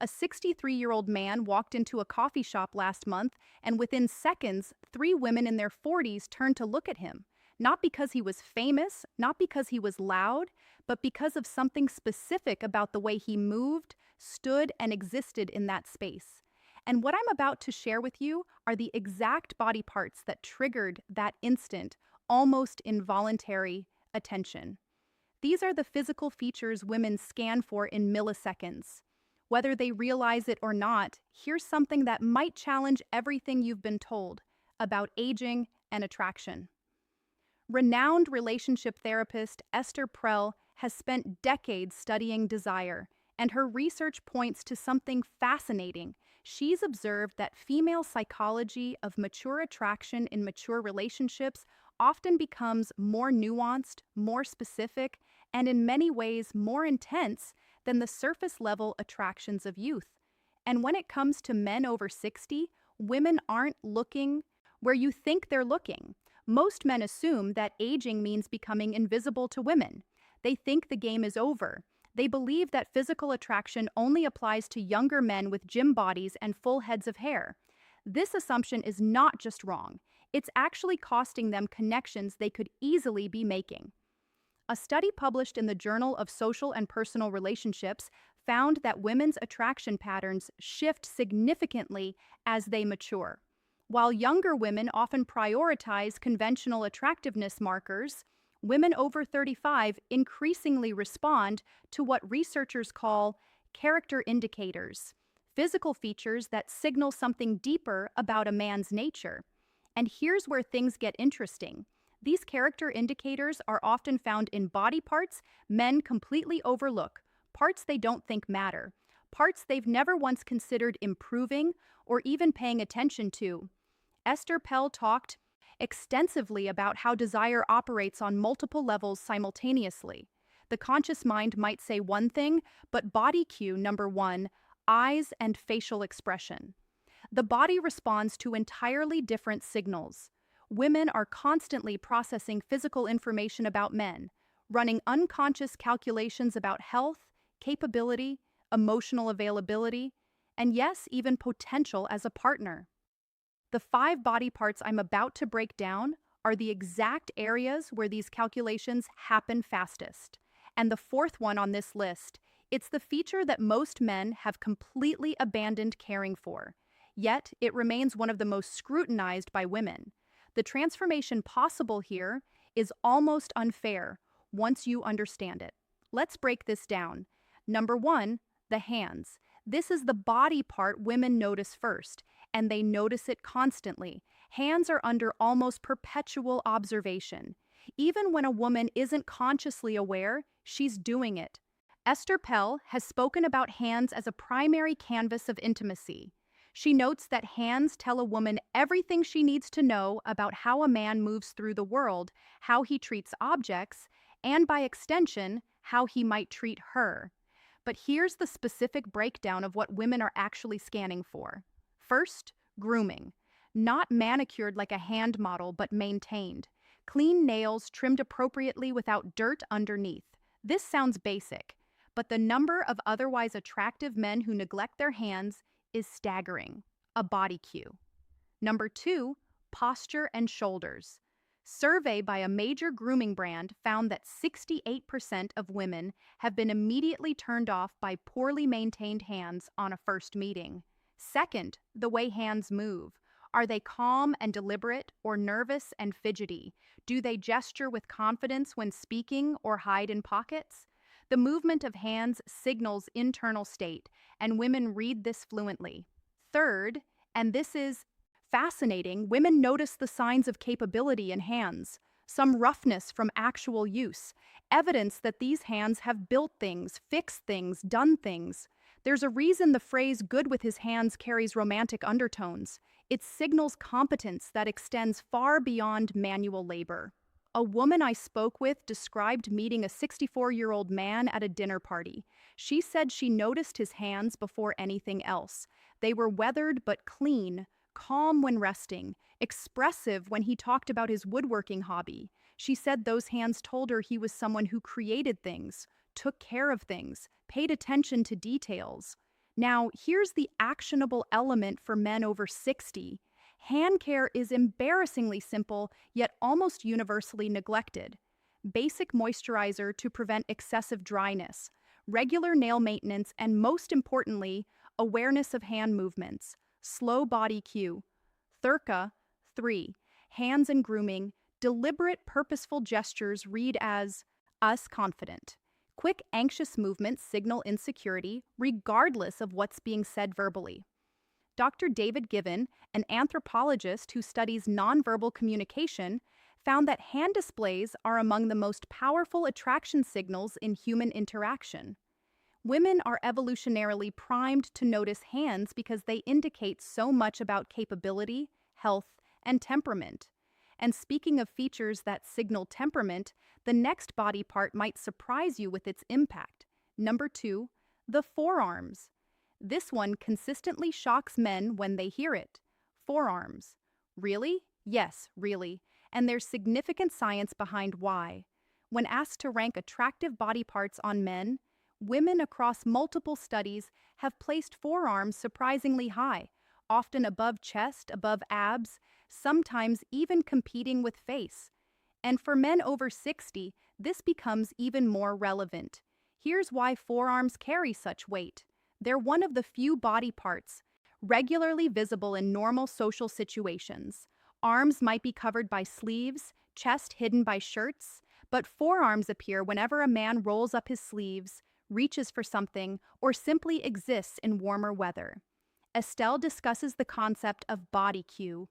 A 63-year-old man walked into a coffee shop last month, and within seconds, three women in their 40s turned to look at him. Not because he was famous, not because he was loud, but because of something specific about the way he moved, stood, and existed in that space. And what I'm about to share with you are the exact body parts that triggered that instant, almost involuntary attention. These are the physical features women scan for in milliseconds. Whether they realize it or not, here's something that might challenge everything you've been told about aging and attraction. Renowned relationship therapist Esther Perel has spent decades studying desire, and her research points to something fascinating. She's observed that female psychology of mature attraction in mature relationships often becomes more nuanced, more specific, and in many ways more intense than the surface-level attractions of youth. And when it comes to men over 60, women aren't looking where you think they're looking. Most men assume that aging means becoming invisible to women. They think the game is over. They believe that physical attraction only applies to younger men with gym bodies and full heads of hair. This assumption is not just wrong. It's actually costing them connections they could easily be making. A study published in the Journal of Social and Personal Relationships found that women's attraction patterns shift significantly as they mature. While younger women often prioritize conventional attractiveness markers, women over 35 increasingly respond to what researchers call character indicators, physical features that signal something deeper about a man's nature. And here's where things get interesting. These character indicators are often found in body parts men completely overlook, parts they don't think matter, parts they've never once considered improving or even paying attention to. Esther Perel talked extensively about how desire operates on multiple levels simultaneously. The conscious mind might say one thing, but body cue number one, eyes and facial expression. The body responds to entirely different signals. Women are constantly processing physical information about men, running unconscious calculations about health, capability, emotional availability, and yes, even potential as a partner. The 5 body parts I'm about to break down are the exact areas where these calculations happen fastest. And the fourth one on this list, it's the feature that most men have completely abandoned caring for. Yet, it remains one of the most scrutinized by women. The transformation possible here is almost unfair once you understand it. Let's break this down. Number 1, the hands. This is the body part women notice first, and they notice it constantly. Hands are under almost perpetual observation. Even when a woman isn't consciously aware, she's doing it. Esther Perel has spoken about hands as a primary canvas of intimacy. She notes that hands tell a woman everything she needs to know about how a man moves through the world, how he treats objects, and by extension, how he might treat her. But here's the specific breakdown of what women are actually scanning for. First, grooming. Not manicured like a hand model, but maintained. Clean nails trimmed appropriately without dirt underneath. This sounds basic, but the number of otherwise attractive men who neglect their hands is staggering. A body cue. Number 2, posture and shoulders. Survey by a major grooming brand found that 68% of women have been immediately turned off by poorly maintained hands on a first meeting. Second, the way hands move. Are they calm and deliberate or nervous and fidgety? Do they gesture with confidence when speaking or hide in pockets? The movement of hands signals internal state, and women read this fluently. Third, and this is fascinating, women notice the signs of capability in hands, some roughness from actual use, evidence that these hands have built things, fixed things, done things. There's a reason the phrase "good with his hands" carries romantic undertones. It signals competence that extends far beyond manual labor. A woman I spoke with described meeting a 64-year-old man at a dinner party. She said she noticed his hands before anything else. They were weathered but clean, calm when resting, expressive when he talked about his woodworking hobby. She said those hands told her he was someone who created things, took care of things, paid attention to details. Now, here's the actionable element for men over 60. Hand care is embarrassingly simple, yet almost universally neglected. Basic moisturizer to prevent excessive dryness, regular nail maintenance, and most importantly, awareness of hand movements. Slow body cue. Thurka, 3. Hands and grooming. Deliberate, purposeful gestures read as us confident. Quick, anxious movements signal insecurity, regardless of what's being said verbally. Dr. David Given, an anthropologist who studies nonverbal communication, found that hand displays are among the most powerful attraction signals in human interaction. Women are evolutionarily primed to notice hands because they indicate so much about capability, health, and temperament. And speaking of features that signal temperament, the next body part might surprise you with its impact. Number 2, the forearms. This one consistently shocks men when they hear it. Forearms. Really? Yes, really. And there's significant science behind why. When asked to rank attractive body parts on men, women across multiple studies have placed forearms surprisingly high, often above chest, above abs, sometimes even competing with face. And for men over 60, this becomes even more relevant. Here's why forearms carry such weight. They're one of the few body parts regularly visible in normal social situations. Arms might be covered by sleeves, chest hidden by shirts, but forearms appear whenever a man rolls up his sleeves, reaches for something, or simply exists in warmer weather. Estelle discusses the concept of body cue.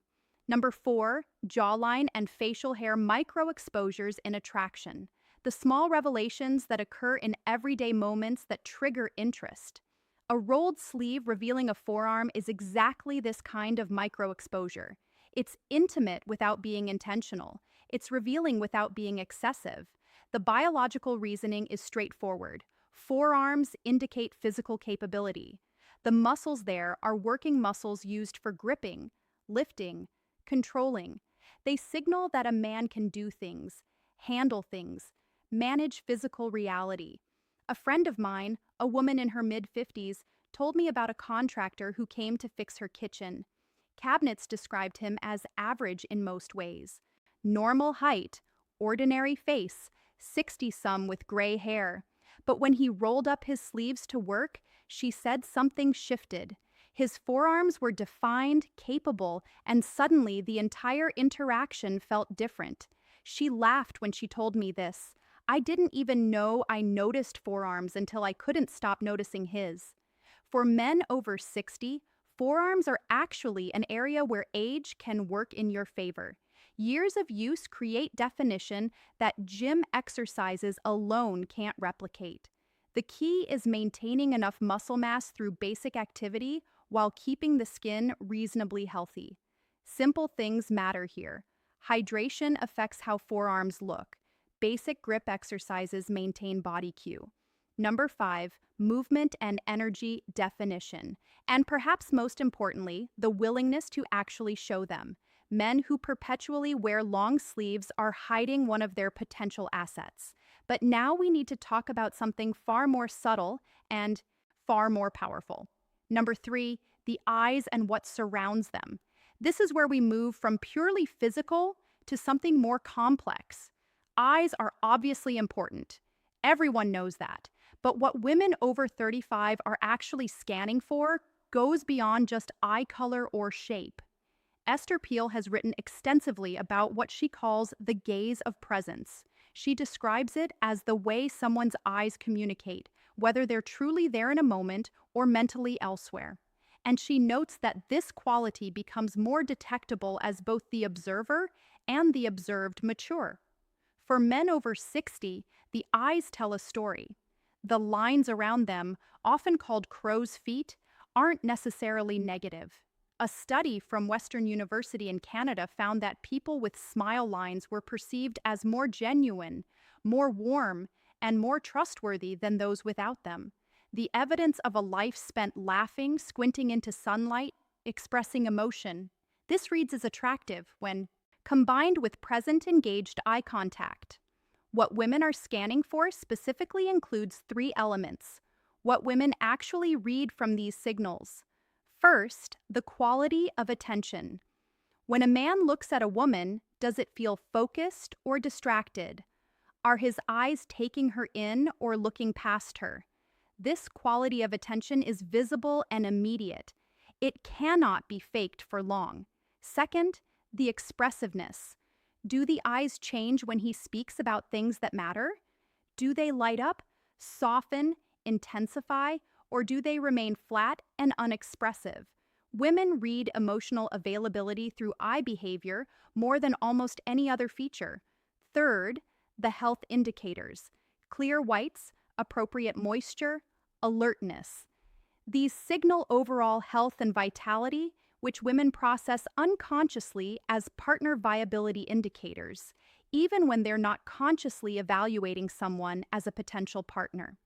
Number 4, jawline and facial hair micro-exposures in attraction. The small revelations that occur in everyday moments that trigger interest. A rolled sleeve revealing a forearm is exactly this kind of micro-exposure. It's intimate without being intentional. It's revealing without being excessive. The biological reasoning is straightforward. Forearms indicate physical capability. The muscles there are working muscles used for gripping, lifting, controlling. They signal that a man can do things, handle things, manage physical reality. A friend of mine, a woman in her mid-50s, told me about a contractor who came to fix her kitchen. Cabinets described him as average in most ways. Normal height, ordinary face, 60-some with gray hair. But when he rolled up his sleeves to work, she said something shifted. His forearms were defined, capable, and suddenly the entire interaction felt different. She laughed when she told me this. I didn't even know I noticed forearms until I couldn't stop noticing his. For men over 60, forearms are actually an area where age can work in your favor. Years of use create definition that gym exercises alone can't replicate. The key is maintaining enough muscle mass through basic activity while keeping the skin reasonably healthy. Simple things matter here. Hydration affects how forearms look. Basic grip exercises maintain body cue. Number 5, movement and energy definition. And perhaps most importantly, the willingness to actually show them. Men who perpetually wear long sleeves are hiding one of their potential assets. But now we need to talk about something far more subtle and far more powerful. Number 3, the eyes and what surrounds them. This is where we move from purely physical to something more complex. Eyes are obviously important. Everyone knows that. But what women over 35 are actually scanning for goes beyond just eye color or shape. Esther Peel has written extensively about what she calls the gaze of presence. She describes it as the way someone's eyes communicate, whether they're truly there in a moment or mentally elsewhere. And she notes that this quality becomes more detectable as both the observer and the observed mature. For men over 60, the eyes tell a story. The lines around them, often called crow's feet, aren't necessarily negative. A study from Western University in Canada found that people with smile lines were perceived as more genuine, more warm, and more trustworthy than those without them. The evidence of a life spent laughing, squinting into sunlight, expressing emotion. This reads as attractive when combined with present, engaged eye contact. What women are scanning for specifically includes 3 elements. What women actually read from these signals. First, the quality of attention. When a man looks at a woman, does it feel focused or distracted? Are his eyes taking her in or looking past her? This quality of attention is visible and immediate. It cannot be faked for long. Second, the expressiveness. Do the eyes change when he speaks about things that matter? Do they light up, soften, intensify, or do they remain flat and unexpressive? Women read emotional availability through eye behavior more than almost any other feature. Third, the health indicators: clear whites, appropriate moisture, alertness. These signal overall health and vitality, which women process unconsciously as partner viability indicators, even when they're not consciously evaluating someone as a potential partner.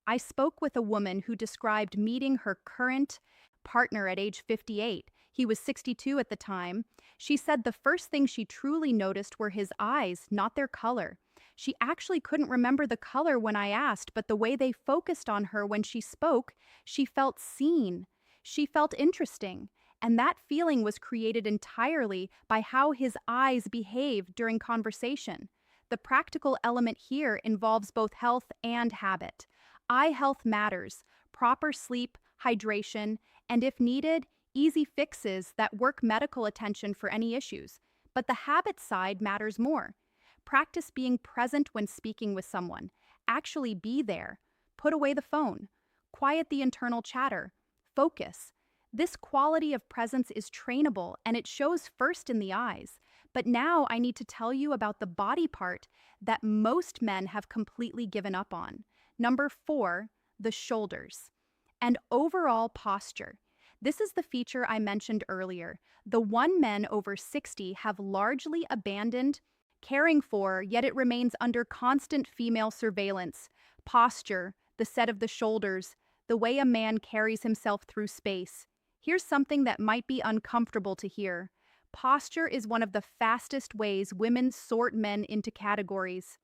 I spoke with a woman who described meeting her current partner at age 58. He was 62 at the time. She said the first thing she truly noticed were his eyes, not their color. She actually couldn't remember the color when I asked, but the way they focused on her when she spoke, she felt seen. She felt interesting. And that feeling was created entirely by how his eyes behaved during conversation. The practical element here involves both health and habit. Eye health matters: proper sleep, hydration, and if needed, easy fixes that work medical attention for any issues. But the habit side matters more. Practice being present when speaking with someone. Actually be there. Put away the phone. Quiet the internal chatter. Focus. This quality of presence is trainable and it shows first in the eyes. But now I need to tell you about the body part that most men have completely given up on. Number 4, the shoulders. And overall posture. This is the feature I mentioned earlier, the one men over 60 have largely abandoned caring for, yet it remains under constant female surveillance. Posture, the set of the shoulders, the way a man carries himself through space. Here's something that might be uncomfortable to hear. Posture is one of the fastest ways women sort men into categories: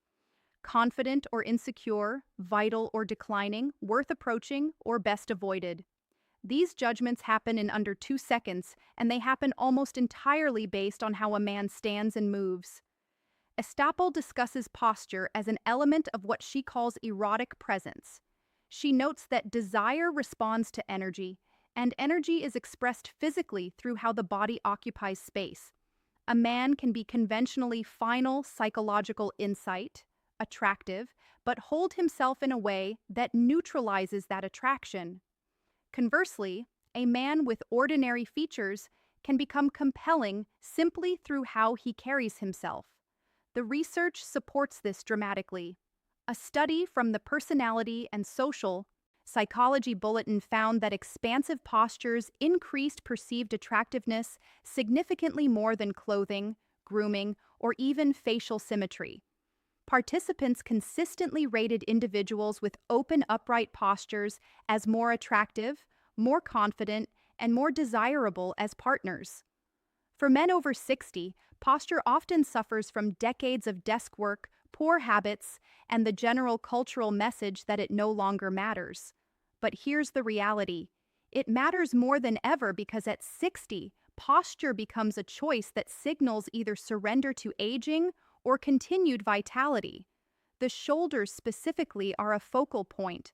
confident or insecure, vital or declining, worth approaching, or best avoided. These judgments happen in under 2 seconds, and they happen almost entirely based on how a man stands and moves. Estapel discusses posture as an element of what she calls erotic presence. She notes that desire responds to energy, and energy is expressed physically through how the body occupies space. A man can be conventionally final psychological insight, attractive, but hold himself in a way that neutralizes that attraction. Conversely, a man with ordinary features can become compelling simply through how he carries himself. The research supports this dramatically. A study from the Personality and Social Psychology Bulletin found that expansive postures increased perceived attractiveness significantly more than clothing, grooming, or even facial symmetry. Participants consistently rated individuals with open, upright postures as more attractive, more confident, and more desirable as partners. For men over 60, posture often suffers from decades of desk work, poor habits, and the general cultural message that it no longer matters. But here's the reality. It matters more than ever because at 60, posture becomes a choice that signals either surrender to aging or continued vitality. The shoulders specifically are a focal point.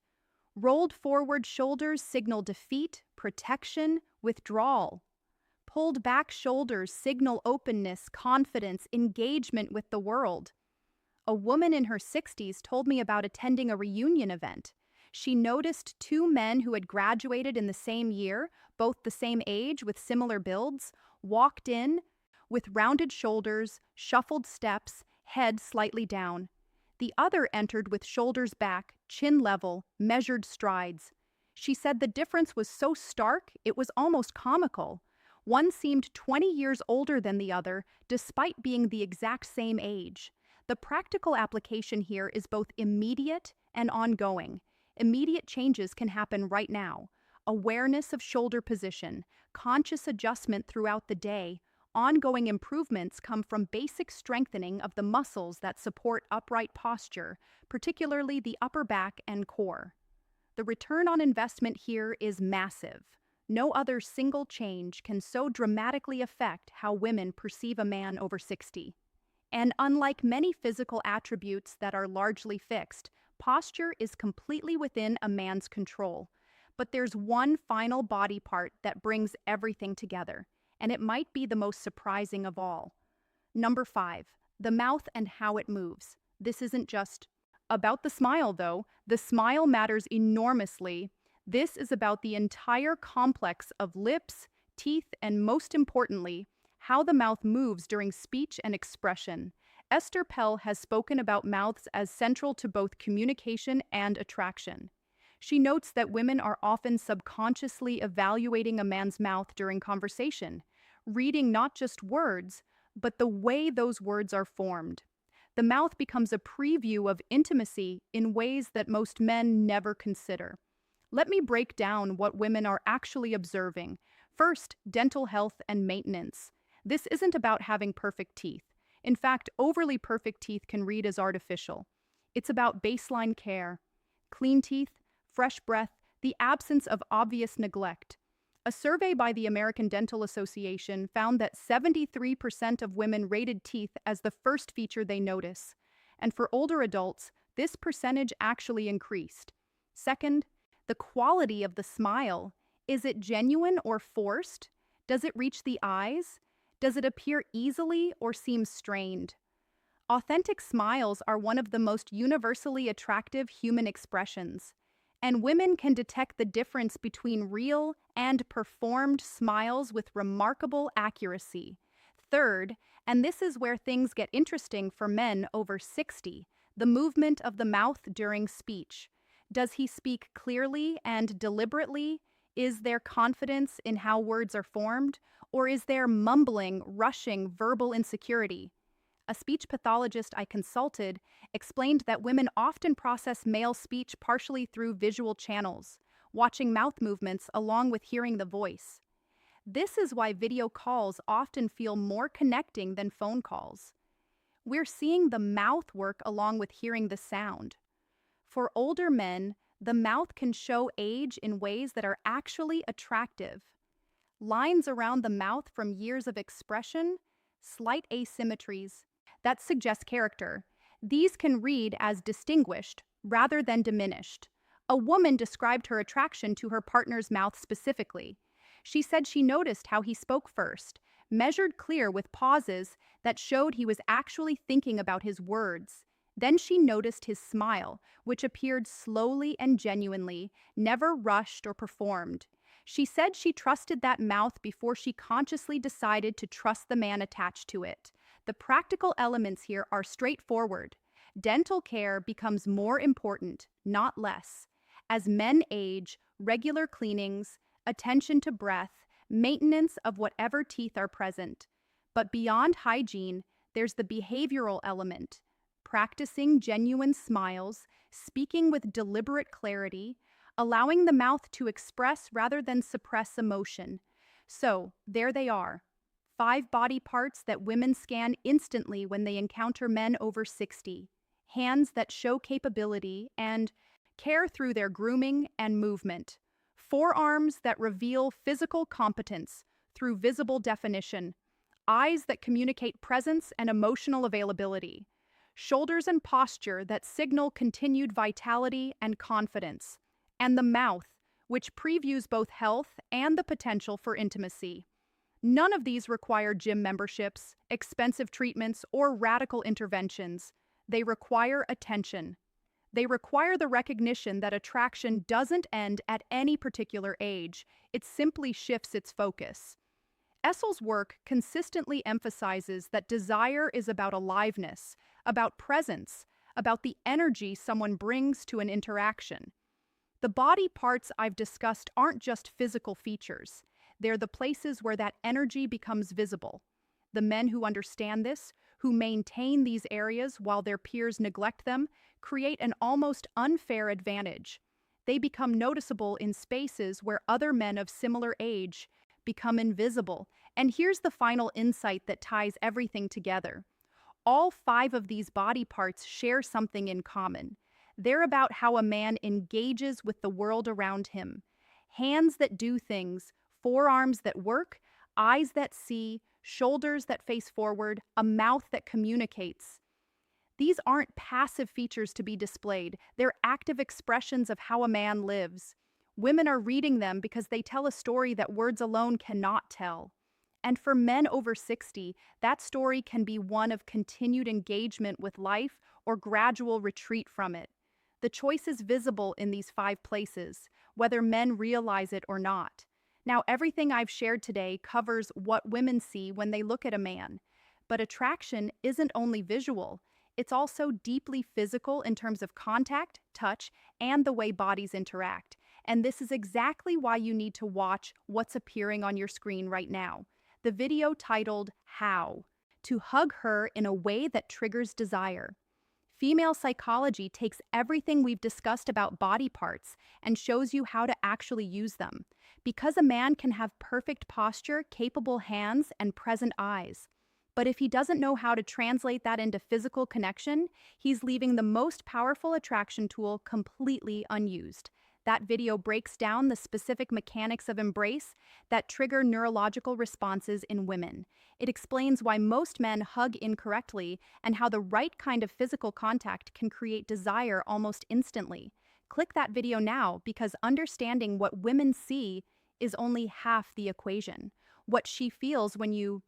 Rolled forward shoulders signal defeat, protection, withdrawal. Pulled back shoulders signal openness, confidence, engagement with the world. A woman in her 60s told me about attending a reunion event. She noticed 2 men who had graduated in the same year, both the same age with similar builds, walked in with rounded shoulders, shuffled steps, head slightly down. The other entered with shoulders back, chin level, measured strides. She said the difference was so stark, it was almost comical. One seemed 20 years older than the other, despite being the exact same age. The practical application here is both immediate and ongoing. Immediate changes can happen right now. Awareness of shoulder position, conscious adjustment throughout the day. Ongoing improvements come from basic strengthening of the muscles that support upright posture, particularly the upper back and core. The return on investment here is massive. No other single change can so dramatically affect how women perceive a man over 60. And unlike many physical attributes that are largely fixed, posture is completely within a man's control. But there's one final body part that brings everything together, and it might be the most surprising of all. Number 5, the mouth and how it moves. This isn't just about the smile, though. The smile matters enormously. This is about the entire complex of lips, teeth, and most importantly, how the mouth moves during speech and expression. Esther Pell has spoken about mouths as central to both communication and attraction. She notes that women are often subconsciously evaluating a man's mouth during conversation, reading not just words, but the way those words are formed. The mouth becomes a preview of intimacy in ways that most men never consider. Let me break down what women are actually observing. First, dental health and maintenance. This isn't about having perfect teeth. In fact, overly perfect teeth can read as artificial. It's about baseline care. Clean teeth, fresh breath, the absence of obvious neglect. A survey by the American Dental Association found that 73% of women rated teeth as the first feature they notice. And for older adults, this percentage actually increased. Second, the quality of the smile. Is it genuine or forced? Does it reach the eyes? Does it appear easily or seem strained? Authentic smiles are one of the most universally attractive human expressions, and women can detect the difference between real and performed smiles with remarkable accuracy. Third, and this is where things get interesting for men over 60, the movement of the mouth during speech. Does he speak clearly and deliberately? Is there confidence in how words are formed? Or is there mumbling, rushing, verbal insecurity? A speech pathologist I consulted explained that women often process male speech partially through visual channels, watching mouth movements along with hearing the voice. This is why video calls often feel more connecting than phone calls. We're seeing the mouth work along with hearing the sound. For older men, the mouth can show age in ways that are actually attractive. Lines around the mouth from years of expression, slight asymmetries, that suggest character. These can read as distinguished rather than diminished. A woman described her attraction to her partner's mouth specifically. She said she noticed how he spoke first, measured clear with pauses that showed he was actually thinking about his words. Then she noticed his smile, which appeared slowly and genuinely, never rushed or performed. She said she trusted that mouth before she consciously decided to trust the man attached to it. The practical elements here are straightforward. Dental care becomes more important, not less. As men age, regular cleanings, attention to breath, maintenance of whatever teeth are present. But beyond hygiene, there's the behavioral element. Practicing genuine smiles, speaking with deliberate clarity, allowing the mouth to express rather than suppress emotion. So, there they are. 5 body parts that women scan instantly when they encounter men over 60. Hands that show capability and care through their grooming and movement. Forearms that reveal physical competence through visible definition. Eyes that communicate presence and emotional availability. Shoulders and posture that signal continued vitality and confidence. And the mouth, which previews both health and the potential for intimacy. None of these require gym memberships, expensive treatments, or radical interventions. They require attention. They require the recognition that attraction doesn't end at any particular age. It simply shifts its focus. Essel's work consistently emphasizes that desire is about aliveness, about presence, about the energy someone brings to an interaction. The body parts I've discussed aren't just physical features. They're the places where that energy becomes visible. The men who understand this, who maintain these areas while their peers neglect them, create an almost unfair advantage. They become noticeable in spaces where other men of similar age become invisible. And here's the final insight that ties everything together. All 5 of these body parts share something in common. They're about how a man engages with the world around him. Hands that do things, forearms that work, eyes that see, shoulders that face forward, a mouth that communicates. These aren't passive features to be displayed, they're active expressions of how a man lives. Women are reading them because they tell a story that words alone cannot tell. And for men over 60, that story can be one of continued engagement with life or gradual retreat from it. The choice is visible in these five places, whether men realize it or not. Now, everything I've shared today covers what women see when they look at a man. But attraction isn't only visual, it's also deeply physical in terms of contact, touch, and the way bodies interact. And this is exactly why you need to watch what's appearing on your screen right now. The video titled How to Hug Her in a Way That Triggers Desire. Female psychology takes everything we've discussed about body parts and shows you how to actually use them. Because a man can have perfect posture, capable hands, and present eyes. But if he doesn't know how to translate that into physical connection, he's leaving the most powerful attraction tool completely unused. That video breaks down the specific mechanics of embrace that trigger neurological responses in women. It explains why most men hug incorrectly and how the right kind of physical contact can create desire almost instantly. Click that video now because understanding what women see is only half the equation. What she feels when you